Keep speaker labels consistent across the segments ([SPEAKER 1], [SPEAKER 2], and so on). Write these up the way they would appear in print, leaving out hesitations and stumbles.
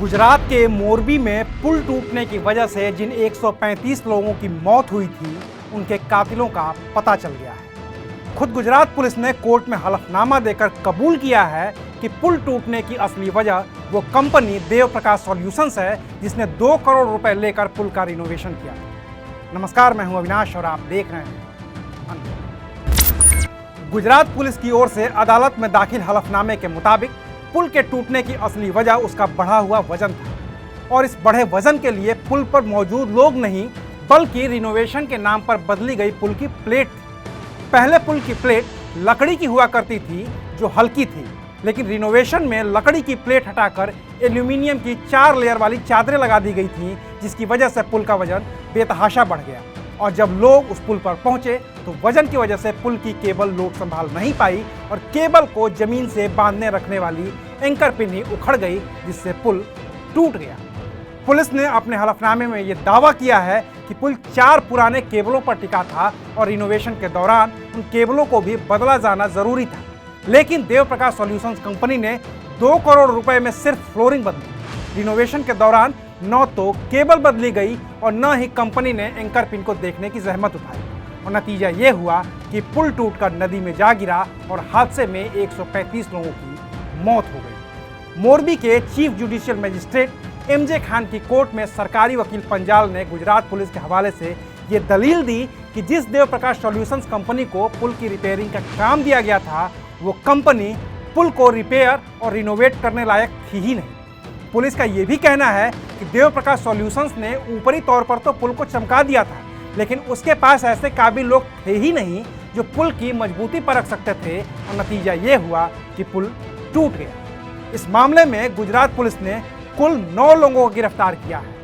[SPEAKER 1] गुजरात के मोरबी में पुल टूटने की वजह से जिन 135 लोगों की मौत हुई थी, उनके कातिलों का पता चल गया है। खुद गुजरात पुलिस ने कोर्ट में हलफनामा देकर कबूल किया है कि पुल टूटने की असली वजह वो कंपनी देव प्रकाश सॉल्यूशंस है, जिसने 2 करोड़ रुपए लेकर पुल का रिनोवेशन किया। नमस्कार, मैं हूं अविनाश और आप देख रहे हैं गुजरात पुलिस की ओर से अदालत में दाखिल हलफनामे के मुताबिक पुल के टूटने की असली वजह उसका बढ़ा हुआ वजन था और इस बढ़े वजन के लिए पुल पर मौजूद लोग नहीं बल्कि रिनोवेशन के नाम पर बदली गई पुल की प्लेट थी। पहले पुल की प्लेट लकड़ी की हुआ करती थी जो हल्की थी, लेकिन रिनोवेशन में लकड़ी की प्लेट हटाकर एल्यूमिनियम की 4 लेयर वाली चादरें लगा दी गई थी, जिसकी वजह से पुल का वजन बेतहाशा बढ़ गया। और जब लोग उस पुल पर पहुंचे तो वजन की वजह से पुल की केबल लोड संभाल नहीं पाई और केबल को जमीन से बांधने रखने वाली एंकर पिन ही उखड़ गई, जिससे पुल टूट गया। पुलिस ने अपने हलफनामे में यह दावा किया है कि पुल 4 पुराने केबलों पर टिका था और रिनोवेशन के दौरान उन केबलों को भी बदला जाना जरूरी था, लेकिन देव प्रकाश सॉल्यूशंस कंपनी ने 2 करोड़ रुपए में सिर्फ फ्लोरिंग बदली। रिनोवेशन के दौरान न तो केबल बदली गई और न ही कंपनी ने एंकर पिन को देखने की जहमत उठाई और नतीजा ये हुआ कि पुल टूटकर नदी में जा गिरा और हादसे में 135 लोगों की मौत हो गई। मोरबी के chief judicial magistrate MJ Khan की कोर्ट में सरकारी वकील पंजाल ने गुजरात पुलिस के हवाले से ये दलील दी कि जिस देव प्रकाश सॉल्यूशंस कंपनी को पुल की रिपेयरिंग का काम दिया गया था, वो कंपनी पुल को रिपेयर और रिनोवेट करने लायक थी ही नहीं। पुलिस का यह भी कहना है कि देव प्रकाश सॉल्यूशंस ने ऊपरी तौर पर तो पुल को चमका दिया था, लेकिन उसके पास ऐसे काबिल लोग थे ही नहीं जो पुल की मजबूती परख सकते थे और नतीजा ये हुआ कि पुल टूट गया। इस मामले में गुजरात पुलिस ने कुल 9 लोगों को गिरफ्तार किया है,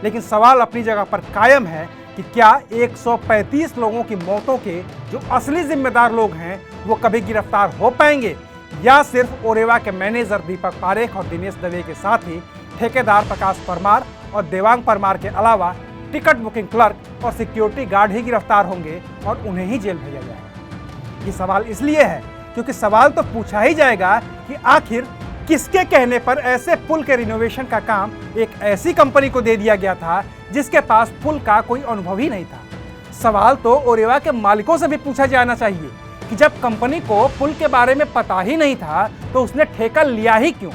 [SPEAKER 1] लेकिन सवाल अपनी जगह पर कायम है कि क्या 135 लोगों की मौतों के जो असली जिम्मेदार लोग हैं वो कभी गिरफ्तार हो पाएंगे, या सिर्फ ओरेवा के मैनेजर दीपक पारेख और दिनेश दवे के साथ ही ठेकेदार प्रकाश परमार और देवांग परमार के अलावा टिकट बुकिंग क्लर्क और सिक्योरिटी गार्ड ही गिरफ्तार होंगे और उन्हें ही जेल भेजा जाएगा। ये सवाल इसलिए है क्योंकि सवाल तो पूछा ही जाएगा कि आखिर किसके कहने पर ऐसे पुल के रिनोवेशन का काम एक ऐसी कंपनी को दे दिया गया था जिसके पास पुल का कोई अनुभव ही नहीं था। सवाल तो ओरेवा के मालिकों से भी पूछा जाना चाहिए कि जब कंपनी को पुल के बारे में पता ही नहीं था तो उसने ठेका लिया ही क्यों।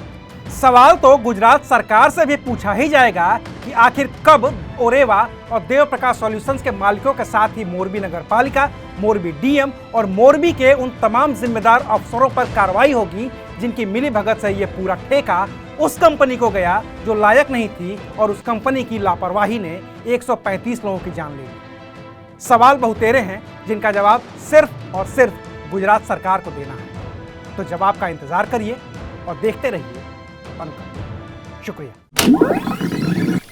[SPEAKER 1] सवाल तो गुजरात सरकार से भी पूछा ही जाएगा कि आखिर कब ओरेवा और देव प्रकाश सॉल्यूशंस के मालिकों के साथ ही मोरबी नगर पालिका, मोरबी डीएम और मोरबी के उन तमाम जिम्मेदार अफसरों पर कार्रवाई होगी जिनकी मिलीभगत से यह पूरा ठेका उस कंपनी को गया जो लायक नहीं थी और उस कंपनी की लापरवाही ने 135 लोगों की जान ले ली। सवाल बहुतेरे हैं जिनका जवाब सिर्फ और सिर्फ गुजरात सरकार को देना है। तो जवाब का इंतजार करिए और देखते रहिए। शुक्रिया।